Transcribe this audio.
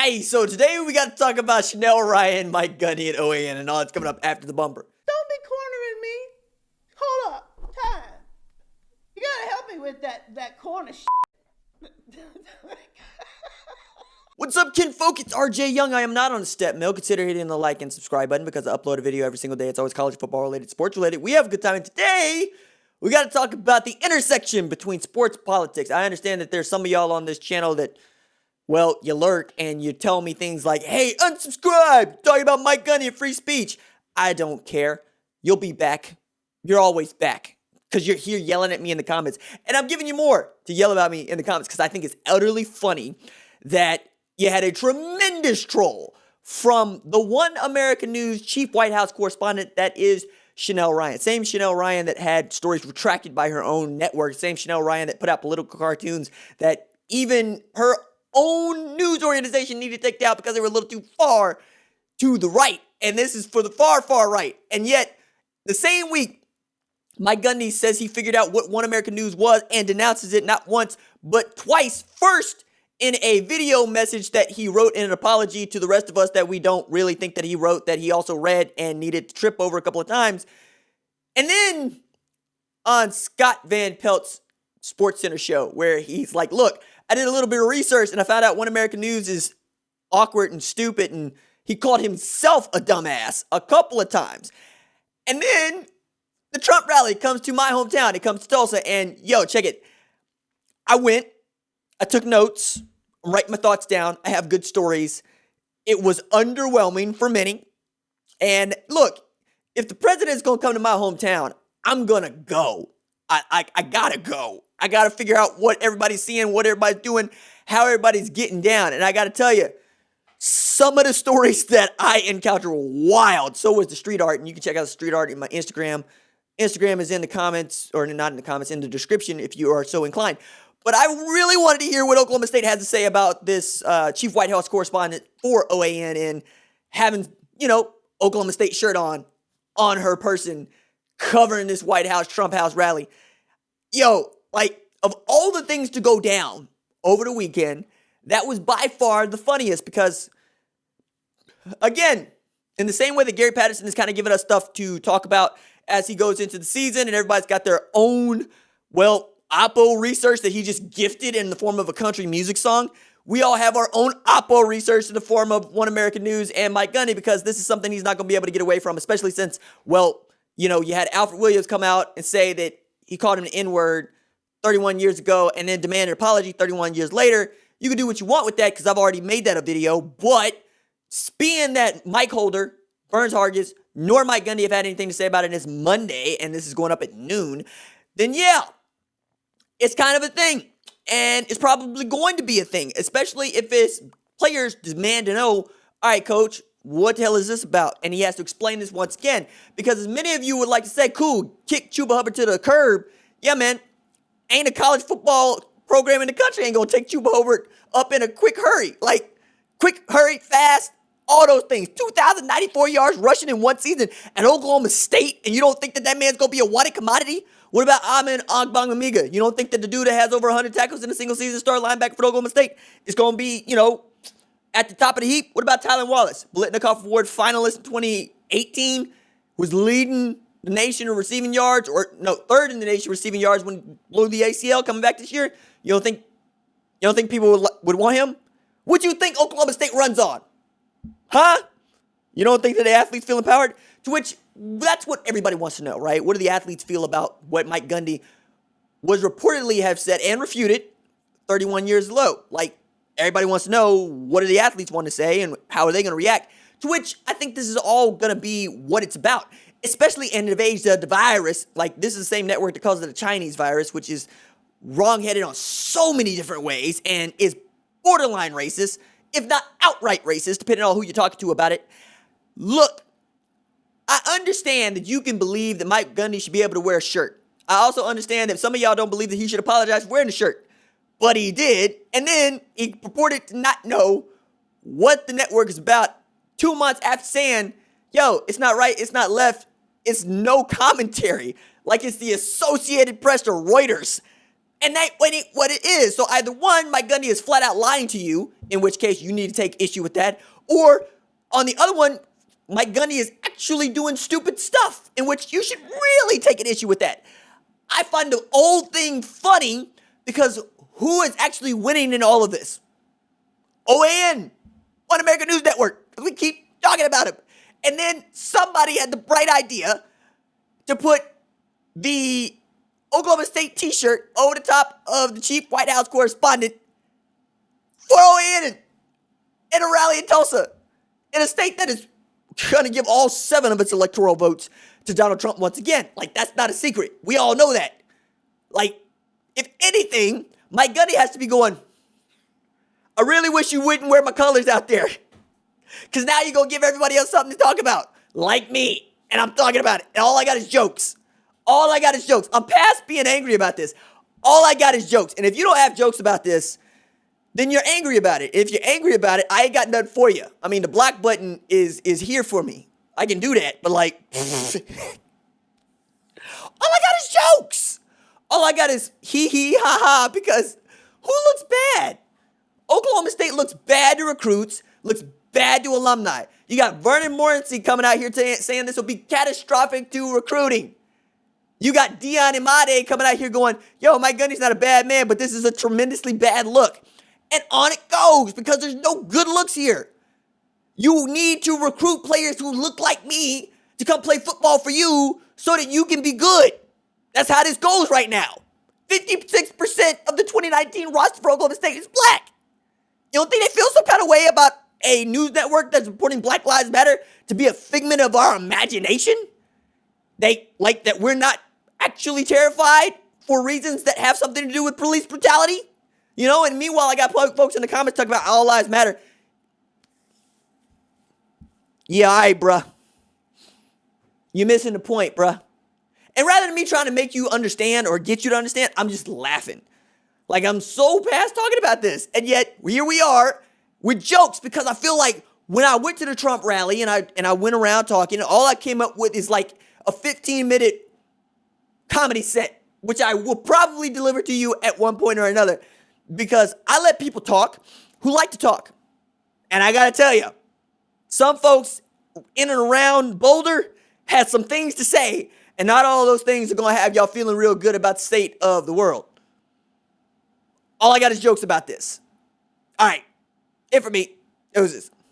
Alright, so today we got to talk about Chanel Ryan, Mike Gundy, and OAN, and all that's coming up after the bumper. Don't be cornering me. Hold up. Time. You gotta help me with that corner shit. What's up, kinfolk? It's RJ Young. I am not on a step mill. Consider hitting the like and subscribe button because I upload a video every single day. It's always college football related, sports related. We have a good time, and today we got to talk about the intersection between sports and politics. I understand that there's some of y'all on this channel that, well, you lurk and you tell me things like, hey, unsubscribe, talking about Mike Gundy and free speech. I don't care. You'll be back. You're always back because you're here yelling at me in the comments. And I'm giving you more to yell about me in the comments because I think it's utterly funny that you had a tremendous troll from the One American News chief White House correspondent that is Chanel Ryan. Same Chanel Ryan that had stories retracted by her own network. Same Chanel Ryan that put out political cartoons that even her own news organization needed to take down because they were a little too far to the right. And this is for the far, far right. And yet, the same week, Mike Gundy says he figured out what One American News was and denounces it not once, but twice. First, in a video message that he wrote in an apology to the rest of us that we don't really think that he wrote, that he also read and needed to trip over a couple of times. And then on Scott Van Pelt's Sports Center show, where he's like, look, I did a little bit of research and I found out One American News is awkward and stupid, and he called himself a dumbass a couple of times. And then the Trump rally comes to my hometown. It comes to Tulsa, and yo, check it. I went. I took notes. I'm writing my thoughts down. I have good stories. It was underwhelming for many. And look, if the president's going to come to my hometown, I'm going to go. I got to go. I got to figure out what everybody's seeing, what everybody's doing, how everybody's getting down. And I got to tell you, some of the stories that I encountered were wild. So was the street art. And you can check out the street art in my Instagram. Instagram is in the comments, or not in the comments, in the description if you are so inclined. But I really wanted to hear what Oklahoma State has to say about this chief White House correspondent for OAN and having, Oklahoma State shirt on her person, covering this White House Trump House rally. Yo, of all the things to go down over the weekend, that was by far the funniest because, again, in the same way that Gary Patterson is kind of giving us stuff to talk about as he goes into the season and everybody's got their own, Oppo research that he just gifted in the form of a country music song. We all have our own Oppo research in the form of One American News and Mike Gundy because this is something he's not going to be able to get away from, especially since, you had Alfred Williams come out and say that he called him an N-word 31 years ago and then demanded an apology 31 years later. You can do what you want with that because I've already made that a video, but being that Mike Holder, Burns Hargis, nor Mike Gundy have had anything to say about it, and it's Monday and this is going up at noon, then yeah, it's kind of a thing, and it's probably going to be a thing, especially if his players demand to know, all right, coach, what the hell is this about? And he has to explain this once again, because as many of you would like to say, cool, kick Chuba Hubbard to the curb. Yeah, man, ain't a college football program in the country ain't going to take Chuba Hubbard up in a quick hurry. Quick, hurry, fast, all those things. 2,094 yards rushing in one season at Oklahoma State, and you don't think that man's going to be a wanted commodity? What about Amin Ogbongbemiga? You don't think that the dude that has over 100 tackles in a single season star linebacker for Oklahoma State is going to be, at the top of the heap? What about Tylan Wallace? Blitnikoff Award finalist in 2018, was leading the nation in receiving yards, third in the nation receiving yards when he blew the ACL coming back this year. You don't think people would want him? What do you think Oklahoma State runs on? Huh? You don't think that the athletes feel empowered? To which, that's what everybody wants to know, right? What do the athletes feel about what Mike Gundy was reportedly have said and refuted 31 years ago? Everybody wants to know, what do the athletes want to say and how are they going to react? To which I think this is all going to be what it's about, especially in the age of the virus. This is the same network that calls it a Chinese virus, which is wrong-headed on so many different ways and is borderline racist, if not outright racist, depending on who you're talking to about it. Look, I understand that you can believe that Mike Gundy should be able to wear a shirt. I also understand that some of y'all don't believe that he should apologize for wearing the shirt. But he did, and then he purported to not know what the network is about 2 months after saying, yo, it's not right, it's not left, it's no commentary. Like it's the Associated Press or Reuters. And that what it is. So either one, Mike Gundy is flat out lying to you, in which case you need to take issue with that. Or on the other one, Mike Gundy is actually doing stupid stuff, in which you should really take an issue with that. I find the whole thing funny because who is actually winning in all of this? OAN, One American News Network. We keep talking about him. And then somebody had the bright idea to put the Oklahoma State T-shirt over the top of the chief White House correspondent for OAN in a rally in Tulsa, in a state that is going to give all 7 of its electoral votes to Donald Trump once again. Like, that's not a secret. We all know that. Like, if anything, Mike Gundy has to be going, I really wish you wouldn't wear my colors out there. Because now you're going to give everybody else something to talk about. Like me. And I'm talking about it. And all I got is jokes. All I got is jokes. I'm past being angry about this. All I got is jokes. And if you don't have jokes about this, then you're angry about it. If you're angry about it, I ain't got nothing for you. I mean, the block button is here for me. I can do that. But like, all I got is jokes. All I got is hee ha ha, because who looks bad? Oklahoma State looks bad to recruits, looks bad to alumni. You got Vernon Morency coming out here saying this will be catastrophic to recruiting. You got Dion Imade coming out here going, yo, Mike Gundy's not a bad man, but this is a tremendously bad look. And on it goes, because there's no good looks here. You need to recruit players who look like me to come play football for you so that you can be good. That's how this goes right now. 56% of the 2019 roster for Oklahoma State is black. You don't think they feel some kind of way about a news network that's reporting Black Lives Matter to be a figment of our imagination? They like that we're not actually terrified for reasons that have something to do with police brutality? You know, and meanwhile, I got folks in the comments talking about all lives matter. Yeah, all right, bruh. You're missing the point, bruh. And rather than me trying to make you understand or get you to understand, I'm just laughing. Like, I'm so past talking about this. And yet, here we are with jokes, because I feel like when I went to the Trump rally and I went around talking, all I came up with is like a 15-minute comedy set, which I will probably deliver to you at one point or another, because I let people talk who like to talk. And I got to tell you, some folks in and around Boulder had some things to say, and not all of those things are going to have y'all feeling real good about the state of the world. All I got is jokes about this. All right. It for me. It was this.